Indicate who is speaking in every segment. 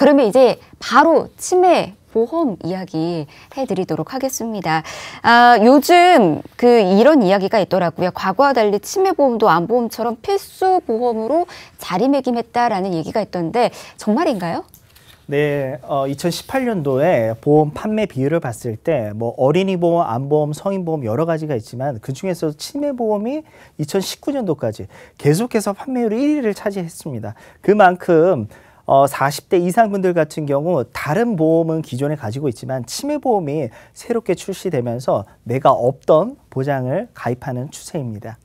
Speaker 1: 그러면 이제 바로 치매 보험 이야기 해드리도록 하겠습니다. 요즘 이런 이야기가 있더라고요. 과거와 달리 치매보험도 암보험처럼 필수 보험으로 자리매김했다라는 얘기가 있던데 정말인가요?
Speaker 2: 네, 2018년도에 보험 판매 비율을 봤을 때 뭐 어린이 보험, 암보험, 성인보험 여러 가지가 있지만 그중에서 치매보험이 2019년도까지 계속해서 판매율 1위를 차지했습니다. 그만큼 40대 이상 분들 같은 경우 다른 보험은 기존에 가지고 있지만 치매보험이 새롭게 출시되면서 내가 없던 보장을 가입하는 추세입니다.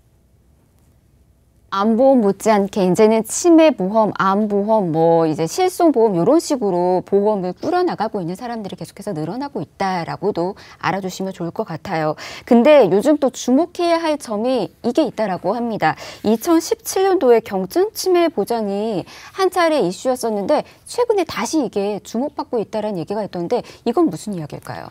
Speaker 1: 암보험 못지않게 이제는 치매보험, 암보험, 이제 실손보험 이런 식으로 보험을 꾸려나가고 있는 사람들이 계속해서 늘어나고 있다라고도 알아주시면 좋을 것 같아요. 근데 요즘 또 주목해야 할 점이 이게 있다라고 합니다. 2017년도에 경증치매 보장이 한 차례 이슈였었는데 최근에 다시 이게 주목받고 있다는 얘기가 있던데 이건 무슨 이야기일까요?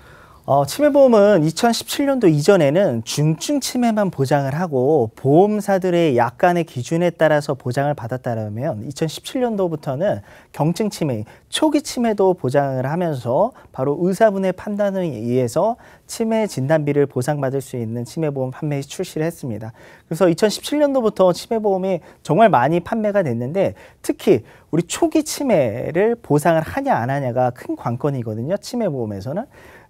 Speaker 2: 치매보험은 2017년도 이전에는 중증 치매만 보장을 하고 보험사들의 약관의 기준에 따라서 보장을 받았다면 2017년도부터는 경증 치매, 초기 치매도 보장을 하면서 바로 의사분의 판단에 의해서 치매 진단비를 보상받을 수 있는 치매보험 판매 출시를 했습니다. 그래서 2017년도부터 치매보험이 정말 많이 판매가 됐는데 특히 우리 초기 치매를 보상을 하냐 안 하냐가 큰 관건이거든요. 치매보험에서는.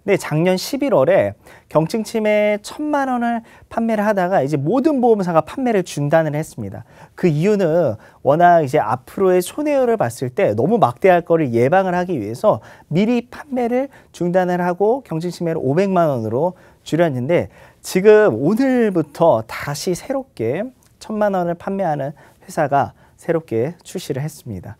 Speaker 2: 네, 작년 11월에 경증 치매 1,000만 원을 판매를 하다가 이제 모든 보험사가 판매를 중단을 했습니다. 그 이유는 워낙 이제 앞으로의 손해율을 봤을 때 너무 막대할 거를 예방을 하기 위해서 미리 판매를 중단을 하고 경증 치매를 500만 원으로 줄였는데 지금 오늘부터 다시 새롭게 1,000만 원을 판매하는 회사가 새롭게 출시를 했습니다.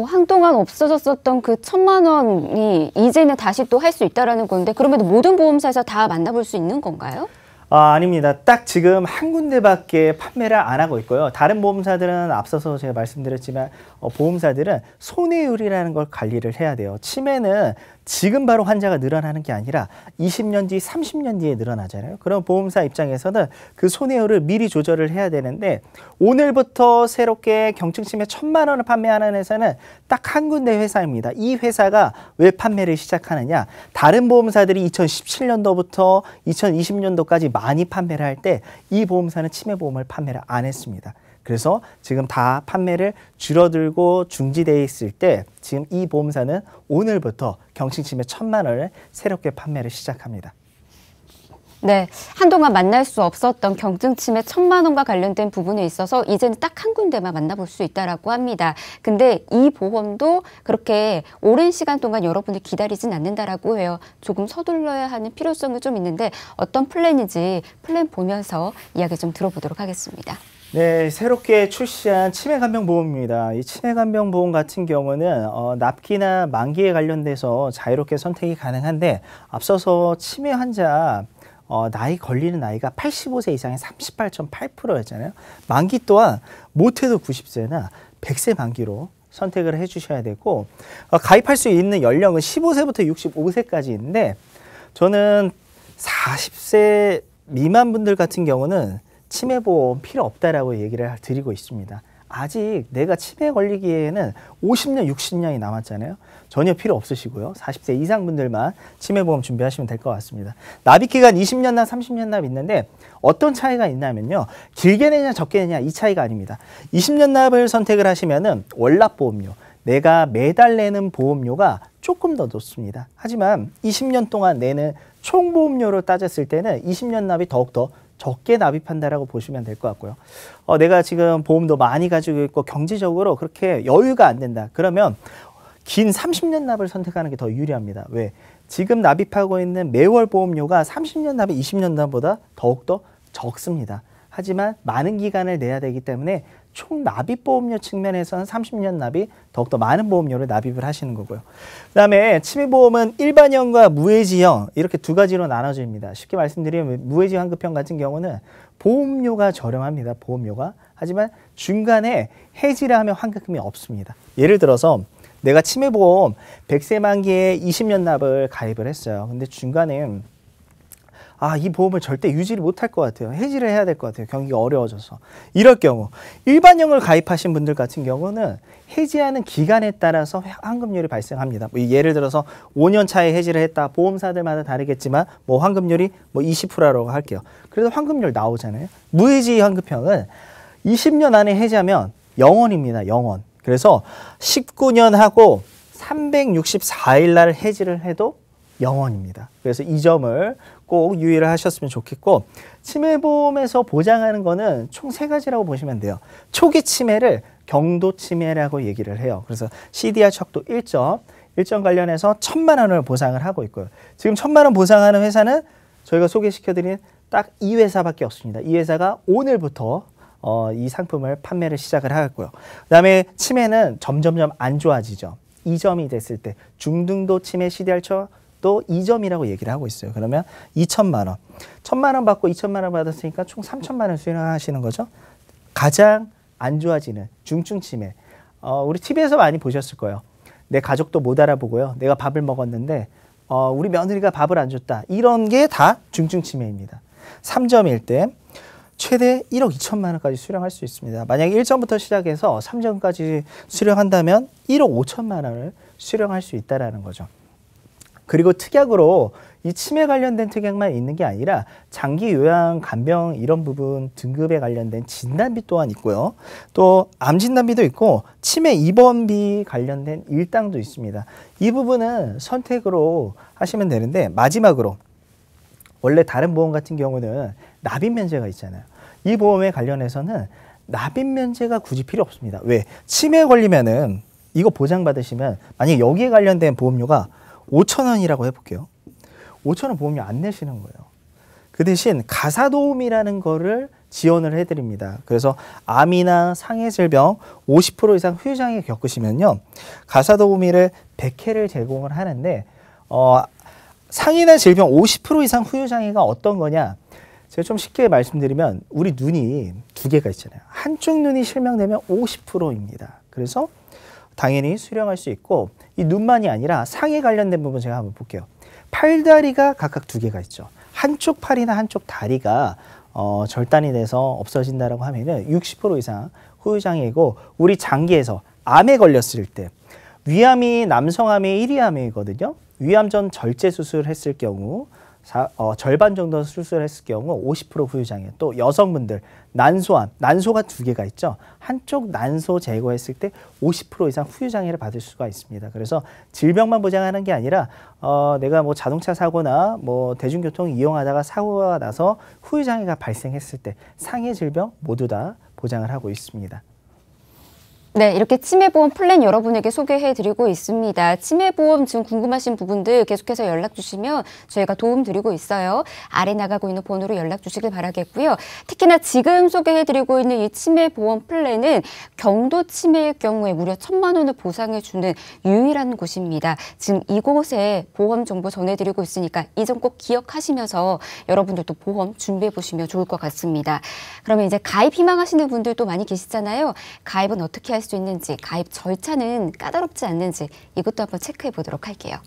Speaker 1: 한동안 없어졌었던 그 1,000만 원이 이제는 다시 또 할 수 있다라는 건데 그러면 모든 보험사에서 다 만나볼 수 있는 건가요?
Speaker 2: 아닙니다. 딱 지금 한 군데밖에 판매를 안 하고 있고요. 다른 보험사들은 앞서서 제가 말씀드렸지만 보험사들은 손해율이라는 걸 관리를 해야 돼요. 치매는 지금 바로 환자가 늘어나는 게 아니라 20년 뒤, 30년 뒤에 늘어나잖아요. 그럼 보험사 입장에서는 그 손해율을 미리 조절을 해야 되는데 오늘부터 새롭게 경증치매 1,000만 원을 판매하는 회사는 딱 한 군데 회사입니다. 이 회사가 왜 판매를 시작하느냐. 다른 보험사들이 2017년도부터 2020년도까지 많이 판매를 할 때 이 보험사는 치매보험을 판매를 안 했습니다. 그래서 지금 다 판매를 줄어들고 중지되어 있을 때 지금 이 보험사는 오늘부터 경증치매 1,000만 원을 새롭게 판매를 시작합니다.
Speaker 1: 네, 한동안 만날 수 없었던 경증치매 1,000만 원과 관련된 부분에 있어서 이제는 딱 한 군데만 만나볼 수 있다라고 합니다. 근데 이 보험도 그렇게 오랜 시간 동안 여러분을 기다리진 않는다라고 해요. 조금 서둘러야 하는 필요성이 좀 있는데 어떤 플랜인지 플랜 보면서 이야기 좀 들어보도록 하겠습니다.
Speaker 2: 네, 새롭게 출시한 치매간병보험입니다. 이 치매간병보험 같은 경우는 납기나 만기에 관련돼서 자유롭게 선택이 가능한데 앞서서 치매 환자 나이 걸리는 나이가 85세 이상의 38.8%였잖아요. 만기 또한 못해도 90세나 100세 만기로 선택을 해주셔야 되고 가입할 수 있는 연령은 15세부터 65세까지 있는데 저는 40세 미만 분들 같은 경우는 치매보험 필요 없다라고 얘기를 드리고 있습니다. 아직 내가 치매 걸리기에는 50년, 60년이 남았잖아요. 전혀 필요 없으시고요. 40세 이상 분들만 치매보험 준비하시면 될 것 같습니다. 납입기간 20년 납, 30년 납 있는데 어떤 차이가 있냐면요. 길게 내냐 적게 내냐 이 차이가 아닙니다. 20년 납을 선택을 하시면은 월납보험료, 내가 매달 내는 보험료가 조금 더 높습니다. 하지만 20년 동안 내는 총보험료로 따졌을 때는 20년 납이 더욱더 적게 납입한다라고 보시면 될 것 같고요. 내가 지금 보험도 많이 가지고 있고 경제적으로 그렇게 여유가 안 된다. 그러면 긴 30년 납을 선택하는 게 더 유리합니다. 왜? 지금 납입하고 있는 매월 보험료가 30년 납이 20년 납보다 더욱더 적습니다. 하지만 많은 기간을 내야 되기 때문에 총 납입 보험료 측면에서는 30년 납이 더욱더 많은 보험료를 납입을 하시는 거고요. 그 다음에 치매보험은 일반형과 무해지형 이렇게 두 가지로 나눠집니다. 쉽게 말씀드리면 무해지 환급형 같은 경우는 보험료가 저렴합니다. 보험료가. 하지만 중간에 해지를 하면 환급금이 없습니다. 예를 들어서 내가 치매보험 100세 만기에 20년 납을 가입을 했어요. 근데 중간에 아, 이 보험을 절대 유지를 못할 것 같아요. 해지를 해야 될 것 같아요. 경기가 어려워져서. 이럴 경우 일반형을 가입하신 분들 같은 경우는 해지하는 기간에 따라서 환급률이 발생합니다. 뭐 예를 들어서 5년 차에 해지를 했다. 보험사들마다 다르겠지만 뭐 환급률이 뭐 20%라고 할게요. 그래서 환급률 나오잖아요. 무해지 환급형은 20년 안에 해지하면 0원입니다. 0원. 그래서 19년 하고 364일 날 해지를 해도 0원입니다. 그래서 이 점을 꼭 유의를 하셨으면 좋겠고, 치매보험에서 보장하는 거는 총 3가지라고 보시면 돼요. 초기 치매를 경도 치매라고 얘기를 해요. 그래서 CDR 척도 1점 관련해서 1,000만 원을 보상을 하고 있고요. 지금 1,000만 원 보상하는 회사는 저희가 소개시켜드린 딱 이 회사밖에 없습니다. 이 회사가 오늘부터 이 상품을 판매를 시작을 하고요. 그다음에 치매는 점점점 안 좋아지죠. 2점이 됐을 때 중등도 치매 CDR 척도 2점이라고 얘기를 하고 있어요. 그러면 2,000만 원. 1,000만 원 받고 2,000만 원 받았으니까 총 3,000만 원 수령하시는 거죠. 가장 안 좋아지는 중증 치매. 우리 TV에서 많이 보셨을 거예요. 내 가족도 못 알아보고요. 내가 밥을 먹었는데 우리 며느리가 밥을 안 줬다. 이런 게 다 중증 치매입니다. 3점일 때 최대 1억 2천만 원까지 수령할 수 있습니다. 만약에 1점부터 시작해서 3점까지 수령한다면 1억 5천만 원을 수령할 수 있다는 거죠. 그리고 특약으로 이 치매 관련된 특약만 있는 게 아니라 장기 요양, 간병 이런 부분 등급에 관련된 진단비 또한 있고요. 또 암 진단비도 있고 치매 입원비 관련된 일당도 있습니다. 이 부분은 선택으로 하시면 되는데, 마지막으로 원래 다른 보험 같은 경우는 납입 면제가 있잖아요. 이 보험에 관련해서는 납입 면제가 굳이 필요 없습니다. 왜? 치매 걸리면은 이거 보장받으시면 만약에 여기에 관련된 보험료가 5,000원이라고 해볼게요. 5,000원 보험료 안 내시는 거예요. 그 대신 가사도움이라는 거를 지원을 해드립니다. 그래서 암이나 상해질병 50% 이상 후유장애 겪으시면요, 가사도우미를 100회를 제공을 하는데, 상해나 질병 50% 이상 후유장애가 어떤 거냐? 제가 좀 쉽게 말씀드리면 우리 눈이 2개가 있잖아요. 한쪽 눈이 실명되면 50%입니다. 그래서 당연히 수령할 수 있고, 이 눈만이 아니라 상해 관련된 부분 제가 한번 볼게요. 팔다리가 각각 2개가 있죠. 한쪽 팔이나 한쪽 다리가 절단이 돼서 없어진다라고 하면은 60% 이상 후유장애이고, 우리 장기에서 암에 걸렸을 때, 위암이 남성암의 1위 암이거든요. 위암 전 절제 수술했을 경우 절반 정도 수술했을 경우 50% 후유장애. 또 여성분들 난소암, 난소가 2개가 있죠. 한쪽 난소 제거했을 때 50% 이상 후유장애를 받을 수가 있습니다. 그래서 질병만 보장하는 게 아니라 내가 뭐 자동차 사고나 뭐 대중교통 이용하다가 사고가 나서 후유장애가 발생했을 때 상해 질병 모두 다 보장을 하고 있습니다.
Speaker 1: 네, 이렇게 치매보험 플랜 여러분에게 소개해드리고 있습니다. 치매보험 지금 궁금하신 부분들 계속해서 연락 주시면 저희가 도움 드리고 있어요. 아래 나가고 있는 번호로 연락 주시길 바라겠고요. 특히나 지금 소개해드리고 있는 이 치매보험 플랜은 경도 치매의 경우에 무려 1,000만 원을 보상해주는 유일한 곳입니다. 지금 이곳에 보험 정보 전해드리고 있으니까 이 점 꼭 기억하시면서 여러분들도 보험 준비해보시면 좋을 것 같습니다. 그러면 이제 가입 희망하시는 분들도 많이 계시잖아요. 가입은 어떻게 할 수 있는지, 가입 절차는 까다롭지 않는지 이것도 한번 체크해 보도록 할게요.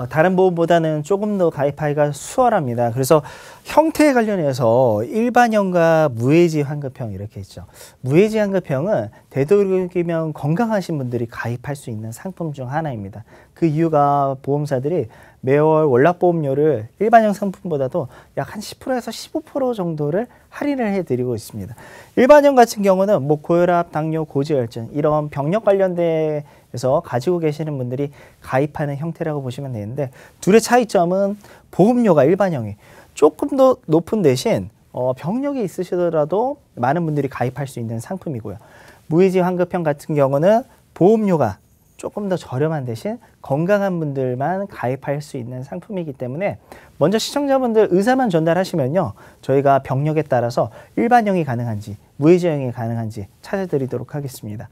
Speaker 2: 다른 보험보다는 조금 더 가입하기가 수월합니다. 그래서 형태에 관련해서 일반형과 무해지 환급형 이렇게 있죠. 무해지 환급형은 되도록이면 건강하신 분들이 가입할 수 있는 상품 중 하나입니다. 그 이유가 보험사들이 매월 월납보험료를 일반형 상품보다도 약 한 10%에서 15% 정도를 할인을 해드리고 있습니다. 일반형 같은 경우는 뭐 고혈압, 당뇨, 고지혈증 이런 병력 관련돼서 가지고 계시는 분들이 가입하는 형태라고 보시면 되는데, 둘의 차이점은 보험료가 일반형이 조금 더 높은 대신 병력이 있으시더라도 많은 분들이 가입할 수 있는 상품이고요. 무해지 환급형 같은 경우는 보험료가 조금 더 저렴한 대신 건강한 분들만 가입할 수 있는 상품이기 때문에 먼저 시청자분들 의사만 전달하시면요, 저희가 병력에 따라서 일반형이 가능한지 무해지형이 가능한지 찾아드리도록 하겠습니다.